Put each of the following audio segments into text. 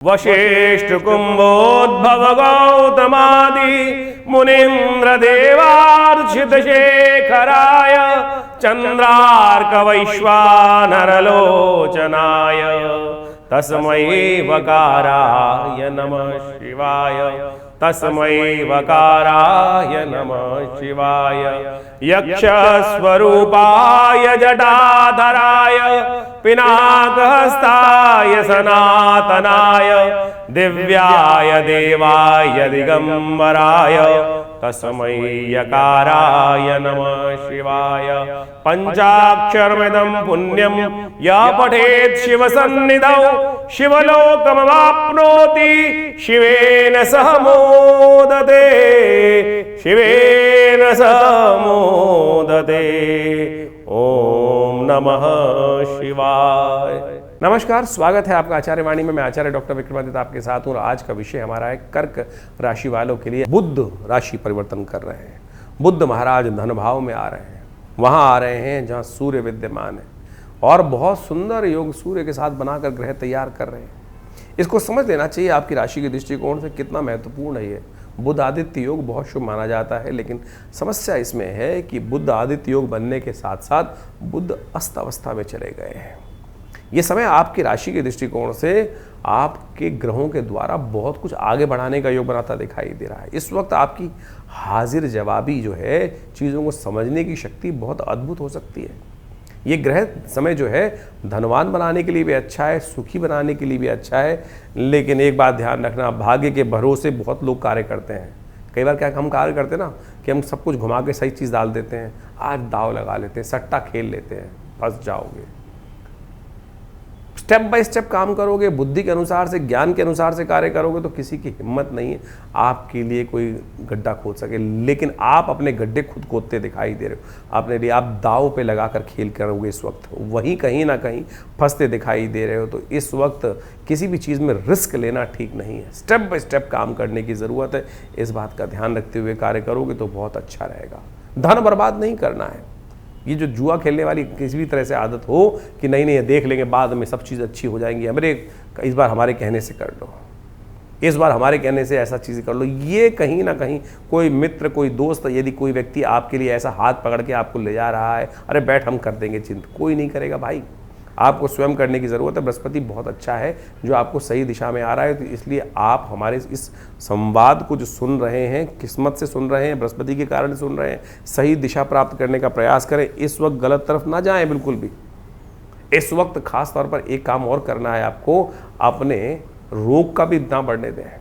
वशिष्ठ कुंभोद्भव गौतमादि मुनीन्द्र देवार्चित शेखराय चंद्रार्क वैश्वानरलोचनाय तस्मै वकाराय नमः शिवाय तस्मै वकाराय नमः शिवाय यक्ष स्वरूपाय जटाधराय पिनाकहस्ताय सनातनाय दिव्याय देवाय दिगंबराय तस्मै यकाराय नमः शिवाय पंचाक्षरमिदं पुण्यं या पठेत् शिवसन्निधौ शिवलोकमवाप्नोति शिवेन सह मोदते शिवेन सह मोदते। ओम नमः शिवाय। नमस्कार, स्वागत है आपका आचार्य वाणी में। मैं आचार्य डॉक्टर विक्रमादित्य आपके साथ हूँ। आज का विषय हमारा है कर्क राशि वालों के लिए। बुध राशि परिवर्तन कर रहे हैं। बुध महाराज धन भाव में आ रहे हैं, वहां आ रहे हैं जहां सूर्य विद्यमान है और बहुत सुंदर योग सूर्य के साथ बनाकर ग्रह तैयार कर रहे हैं। इसको समझ लेना चाहिए आपकी राशि के दृष्टिकोण से कितना महत्वपूर्ण है ये। बुध आदित्य योग बहुत शुभ माना जाता है, लेकिन समस्या इसमें है कि बुध आदित्य योग बनने के साथ साथ बुध अस्त अवस्था में चले गए हैं। ये समय आपकी राशि के दृष्टिकोण से आपके ग्रहों के द्वारा बहुत कुछ आगे बढ़ाने का योग बनाता दिखाई दे रहा है। इस वक्त आपकी हाजिर जवाबी जो है, चीज़ों को समझने की शक्ति बहुत अद्भुत हो सकती है। ये ग्रह समय जो है धनवान बनाने के लिए भी अच्छा है, सुखी बनाने के लिए भी अच्छा है, लेकिन एक बात ध्यान रखना, भाग्य के भरोसे बहुत लोग कार्य करते हैं। कई बार क्या हम कार्य करते हैं ना कि हम सब कुछ घुमा के सही चीज़ डाल देते हैं, आज दाव लगा लेते हैं, सट्टा खेल लेते हैं, फंस जाओगे। स्टेप बाय स्टेप काम करोगे, बुद्धि के अनुसार से, ज्ञान के अनुसार से कार्य करोगे तो किसी की हिम्मत नहीं है आपके लिए कोई गड्ढा खोद सके। लेकिन आप अपने गड्ढे खुद खोदते दिखाई दे रहे हो, अपने लिए आप दाव पे लगाकर खेल करोगे। इस वक्त वहीं कहीं ना कहीं फंसते दिखाई दे रहे हो। तो इस वक्त किसी भी चीज़ में रिस्क लेना ठीक नहीं है। स्टेप बाय स्टेप काम करने की ज़रूरत है। इस बात का ध्यान रखते हुए कार्य करोगे तो बहुत अच्छा रहेगा। धन बर्बाद नहीं करना है। ये जो जुआ खेलने वाली किसी भी तरह से आदत हो कि नहीं ये देख लेंगे, बाद में सब चीज़ अच्छी हो जाएंगी, हमारे इस बार हमारे कहने से कर लो, इस बार हमारे कहने से ऐसा चीज़ कर लो, ये कहीं ना कहीं कोई मित्र, कोई दोस्त, यदि कोई व्यक्ति आपके लिए ऐसा हाथ पकड़ के आपको ले जा रहा है, अरे बैठ हम कर देंगे, चिंता कोई नहीं करेगा भाई, आपको स्वयं करने की ज़रूरत है। बृहस्पति बहुत अच्छा है जो आपको सही दिशा में आ रहा है, तो इसलिए आप हमारे इस संवाद को जो सुन रहे हैं, किस्मत से सुन रहे हैं, बृहस्पति के कारण सुन रहे हैं, सही दिशा प्राप्त करने का प्रयास करें। इस वक्त गलत तरफ ना जाएं बिल्कुल भी। इस वक्त खास तौर पर एक काम और करना है आपको, अपने रोग का भी ना बढ़ने दें।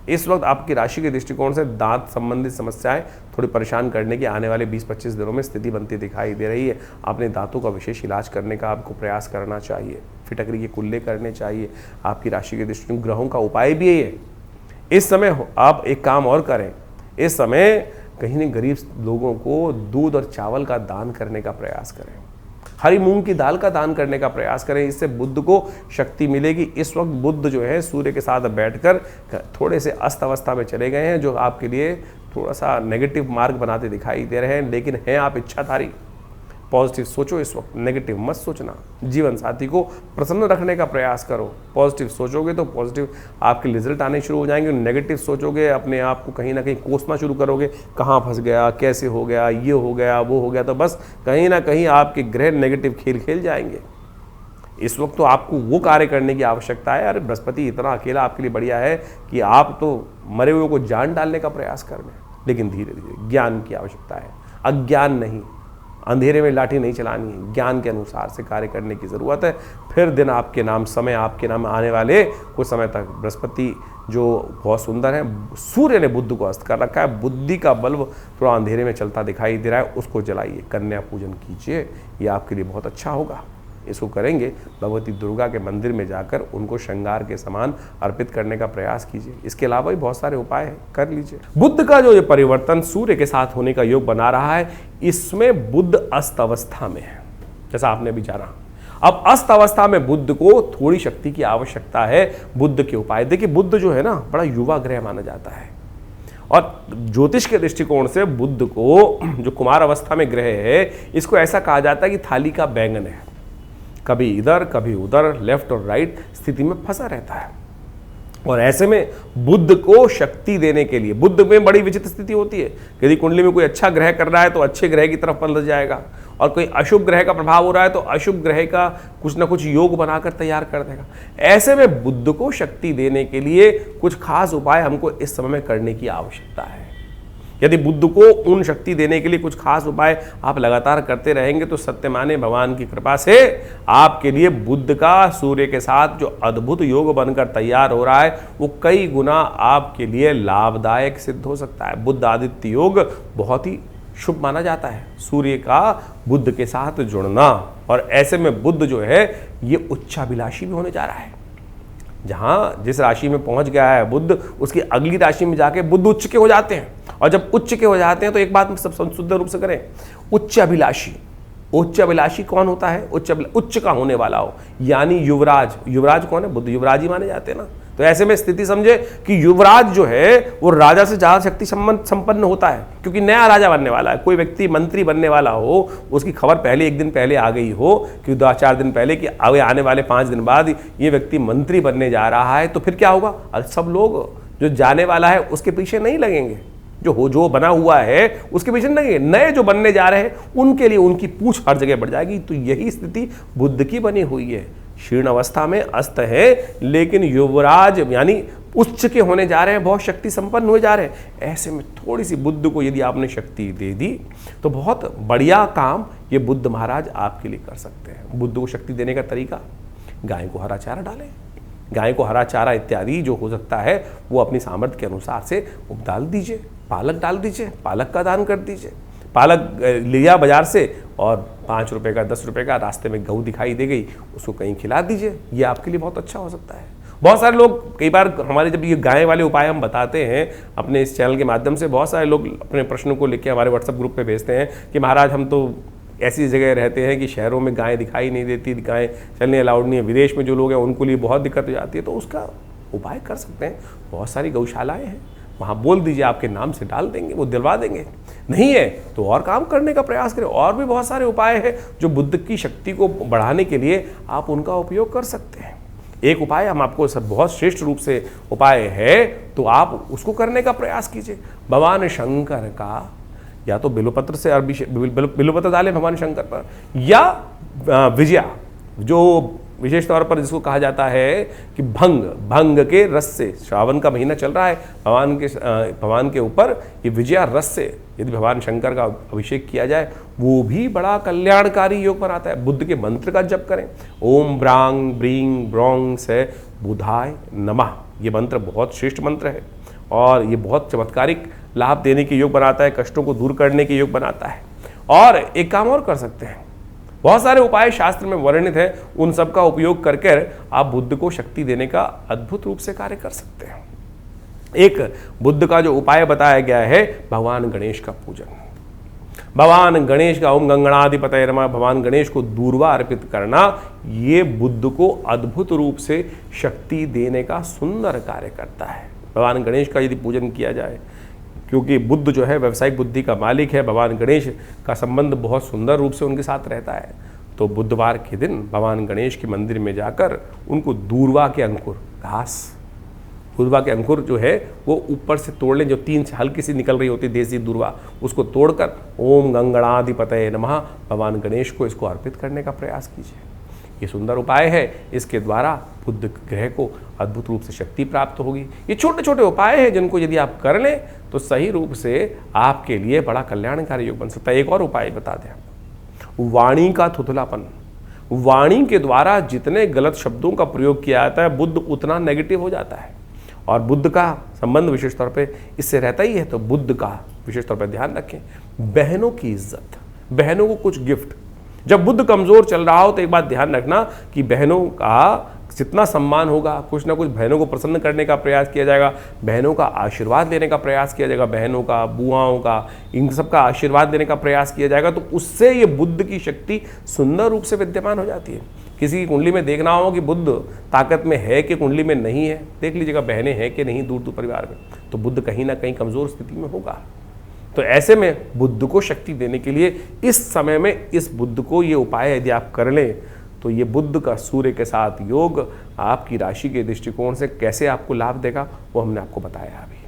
इस वक्त आपकी राशि के दृष्टिकोण से दांत संबंधित समस्याएं थोड़ी परेशान करने की आने वाले 20-25 दिनों में स्थिति बनती दिखाई दे रही है। अपने दांतों का विशेष इलाज करने का आपको प्रयास करना चाहिए। फिटकरी के कुल्ले करने चाहिए। आपकी राशि के दृष्टिकोण ग्रहों का उपाय भी यही है। इस समय आप एक काम और करें, इस समय कहीं न गरीब लोगों को दूध और चावल का दान करने का प्रयास करें। हरी मूंग की दाल का दान करने का प्रयास करें। इससे बुध को शक्ति मिलेगी। इस वक्त बुध जो है सूर्य के साथ बैठकर थोड़े से अस्त अवस्था में चले गए हैं, जो आपके लिए थोड़ा सा नेगेटिव मार्ग बनाते दिखाई दे रहे हैं। लेकिन हैं आप इच्छाधारी, पॉजिटिव सोचो। इस वक्त नेगेटिव मत सोचना। जीवन साथी को प्रसन्न रखने का प्रयास करो। पॉजिटिव सोचोगे तो पॉजिटिव आपके रिजल्ट आने शुरू हो जाएंगे। नेगेटिव सोचोगे, अपने आप को कहीं ना कहीं कोसना शुरू करोगे, कहाँ फंस गया, कैसे हो गया, ये हो गया, वो हो गया, तो बस कहीं ना कहीं आपके ग्रह नेगेटिव खेल खेल जाएंगे। इस वक्त तो आपको वो कार्य करने की आवश्यकता है। अरे बृहस्पति इतना अकेला आपके लिए बढ़िया है कि आप तो मरे हुए को जान डालने का प्रयास कर रहे हैं, लेकिन धीरे धीरे ज्ञान की आवश्यकता है। अज्ञान नहीं, अंधेरे में लाठी नहीं चलानी है, ज्ञान के अनुसार से कार्य करने की ज़रूरत है। फिर दिन आपके नाम, समय आपके नाम आने वाले कुछ समय तक। बृहस्पति जो बहुत सुंदर है, सूर्य ने बुध को अस्त कर रखा है। बुद्धि का बल्ब थोड़ा अंधेरे में चलता दिखाई दे रहा है, उसको जलाइए, कन्या पूजन कीजिए, ये आपके लिए बहुत अच्छा होगा। इसको करेंगे भगवती दुर्गा के मंदिर में जाकर उनको श्रृंगार के समान अर्पित करने का प्रयास कीजिए। इसके अलावा भी बहुत सारे उपाय हैं, कर लीजिए। बुध का जो ये परिवर्तन सूर्य के साथ होने का योग बना रहा है, इसमें बुध अस्त अवस्था में है, जैसा आपने भी जाना। अब अस्त अवस्था में बुध को थोड़ी शक्ति की आवश्यकता है। बुध के उपाय देखिए, बुध जो है ना बड़ा युवा ग्रह माना जाता है, और ज्योतिष के दृष्टिकोण से बुध को जो कुमार अवस्था में ग्रह है, इसको ऐसा कहा जाता है कि थाली का बैंगन है, कभी इधर कभी उधर, लेफ्ट और राइट स्थिति में फंसा रहता है। और ऐसे में बुध को शक्ति देने के लिए, बुध में बड़ी विचित्र स्थिति होती है। यदि कुंडली में कोई अच्छा ग्रह कर रहा है तो अच्छे ग्रह की तरफ पलट जाएगा, और कोई अशुभ ग्रह का प्रभाव हो रहा है तो अशुभ ग्रह का कुछ ना कुछ योग बनाकर तैयार कर देगा। ऐसे में बुध को शक्ति देने के लिए कुछ खास उपाय हमको इस समय में करने की आवश्यकता है। यदि बुध को उन शक्ति देने के लिए कुछ खास उपाय आप लगातार करते रहेंगे तो सत्य माने भगवान की कृपा से आपके लिए बुध का सूर्य के साथ जो अद्भुत योग बनकर तैयार हो रहा है वो कई गुना आपके लिए लाभदायक सिद्ध हो सकता है। बुध आदित्य योग बहुत ही शुभ माना जाता है, सूर्य का बुध के साथ जुड़ना। और ऐसे में बुध जो है ये उच्चाभिलाषी भी होने जा रहा है। जहां जिस राशि में पहुंच गया है बुध, उसकी अगली राशि में जाके बुध उच्च के हो जाते हैं। और जब उच्च के हो जाते हैं तो एक बात सब शुद्ध रूप से करें, उच्च अभिलाषी कौन होता है? उच्च का होने वाला हो, यानी युवराज। युवराज कौन है? बुध युवराज ही माने जाते हैं ना। तो ऐसे में स्थिति समझे कि युवराज जो है वो राजा से ज्यादा शक्ति संपन्न होता है, क्योंकि नया राजा बनने वाला है। कोई व्यक्ति मंत्री बनने वाला हो, उसकी खबर पहले एक दिन पहले आ गई हो कि 2-4 दिन पहले कि आने वाले 5 दिन बाद ये व्यक्ति मंत्री बनने जा रहा है, तो फिर क्या होगा? अरे सब लोग जो जाने वाला है उसके पीछे नहीं लगेंगे, जो बना हुआ है उसके पीछे नहीं लगेंगे। नए जो बनने जा रहे हैं उनके लिए उनकी पूछ हर जगह बढ़ जाएगी। तो यही स्थिति बुध की बनी हुई है। क्षीण अवस्था में अस्त है, लेकिन युवराज यानी उच्च के होने जा रहे हैं, बहुत शक्ति संपन्न हो जा रहे हैं। ऐसे में थोड़ी सी बुध को यदि आपने शक्ति दे दी तो बहुत बढ़िया काम ये बुध महाराज आपके लिए कर सकते हैं। बुध को शक्ति देने का तरीका, गाय को हरा चारा डालें। गाय को हरा चारा इत्यादि जो हो सकता है वो अपनी सामर्थ्य के अनुसार से डाल दीजिए। पालक डाल दीजिए, पालक का दान कर दीजिए। पालक लिया बाजार से और 5 रुपए का 10 रुपए का रास्ते में गऊ दिखाई दे गई, उसको कहीं खिला दीजिए। ये आपके लिए बहुत अच्छा हो सकता है। बहुत सारे लोग, कई बार हमारे जब ये गाय वाले उपाय हम बताते हैं अपने इस चैनल के माध्यम से, बहुत सारे लोग अपने प्रश्नों को लिख के हमारे व्हाट्सएप ग्रुप पे भेजते हैं कि महाराज हम तो ऐसी जगह रहते हैं कि शहरों में गाय दिखाई नहीं देती, गाय चलने अलाउड नहीं है, विदेश में जो लोग हैं उनको लिए बहुत दिक्कत हो जाती है, तो उसका उपाय कर सकते हैं। बहुत सारी गौशालाएँ हैं, वहाँ बोल दीजिए आपके नाम से डाल देंगे, वो दिलवा देंगे। नहीं है तो और काम करने का प्रयास करें। और भी बहुत सारे उपाय हैं जो बुध की शक्ति को बढ़ाने के लिए आप उनका उपयोग कर सकते हैं। एक उपाय हम आपको सब बहुत श्रेष्ठ रूप से उपाय है, तो आप उसको करने का प्रयास कीजिए। भगवान शंकर का या तो बिल्वपत्र से बिल्वपत्र डालें भगवान शंकर पर, या विजया, जो विशेष तौर पर जिसको कहा जाता है कि भंग के रस से, श्रावण का महीना चल रहा है, भगवान के ऊपर ये विजया रस से यदि भगवान शंकर का अभिषेक किया जाए वो भी बड़ा कल्याणकारी योग बनाता है। बुद्ध के मंत्र का जप करें, ओम ब्रांग ब्रींग ब्रोंग से बुधाय नमः। ये मंत्र बहुत श्रेष्ठ मंत्र है और ये बहुत चमत्कारिक लाभ देने के योग बनाता है, कष्टों को दूर करने के योग बनाता है। और एक काम और कर सकते हैं, बहुत सारे उपाय शास्त्र में वर्णित है, उन सब का उपयोग करके आप बुद्ध को शक्ति देने का अद्भुत रूप से कार्य कर सकते हैं। एक बुद्ध का जो उपाय बताया गया है, भगवान गणेश का पूजन। भगवान गणेश का ओम गंगणाधिपतये नमः, भगवान गणेश को दूर्वा अर्पित करना, ये बुद्ध को अद्भुत रूप से शक्ति देने का सुंदर कार्य करता है। भगवान गणेश का यदि पूजन किया जाए, क्योंकि बुद्ध जो है व्यवसायिक बुद्धि का मालिक है, भगवान गणेश का संबंध बहुत सुंदर रूप से उनके साथ रहता है। तो बुधवार के दिन भगवान गणेश के मंदिर में जाकर उनको दूर्वा के अंकुर, घास, दूर्वा के अंकुर जो है वो ऊपर से तोड़ लें, जो 3 हल्की सी निकल रही होती है देसी दूर्वा, उसको तोड़कर ओम गंगणाधिपतये नमः भगवान गणेश को इसको अर्पित करने का प्रयास कीजिए। ये सुंदर उपाय है, इसके द्वारा बुध ग्रह को अद्भुत रूप से शक्ति प्राप्त होगी। ये छोटे छोटे उपाय हैं जिनको यदि आप कर लें तो सही रूप से आपके लिए बड़ा कल्याणकारी योग बन सकता है। एक और उपाय बता दें, वाणी का थुथलापन। वाणी के द्वारा जितने गलत शब्दों का प्रयोग किया जाता है, बुध उतना नेगेटिव हो जाता है, और बुध का संबंध विशेष तौर पे इससे रहता ही है। तो बुध का विशेष तौर पर ध्यान रखें। बहनों की इज्जत, बहनों को कुछ गिफ्ट। जब बुध कमजोर चल रहा हो तो एक बात ध्यान रखना कि बहनों का जितना सम्मान होगा, कुछ ना कुछ बहनों को प्रसन्न करने का प्रयास किया जाएगा, बहनों का आशीर्वाद लेने का प्रयास किया जाएगा, बहनों का, बुआओं का, इन सब का आशीर्वाद लेने का प्रयास किया जाएगा। तो उससे ये बुध की शक्ति सुंदर रूप से विद्यमान हो जाती है। किसी की कुंडली में देखना हो कि बुध ताकत में है कि कुंडली में नहीं है, देख लीजिएगा बहनें हैं कि नहीं दूर दूर परिवार में, तो बुध कहीं ना कहीं कमजोर स्थिति में होगा। तो ऐसे में बुध को शक्ति देने के लिए इस समय में इस बुध को ये उपाय यदि आप कर लें तो ये बुध का सूर्य के साथ योग आपकी राशि के दृष्टिकोण से कैसे आपको लाभ देगा वो हमने आपको बताया अभी।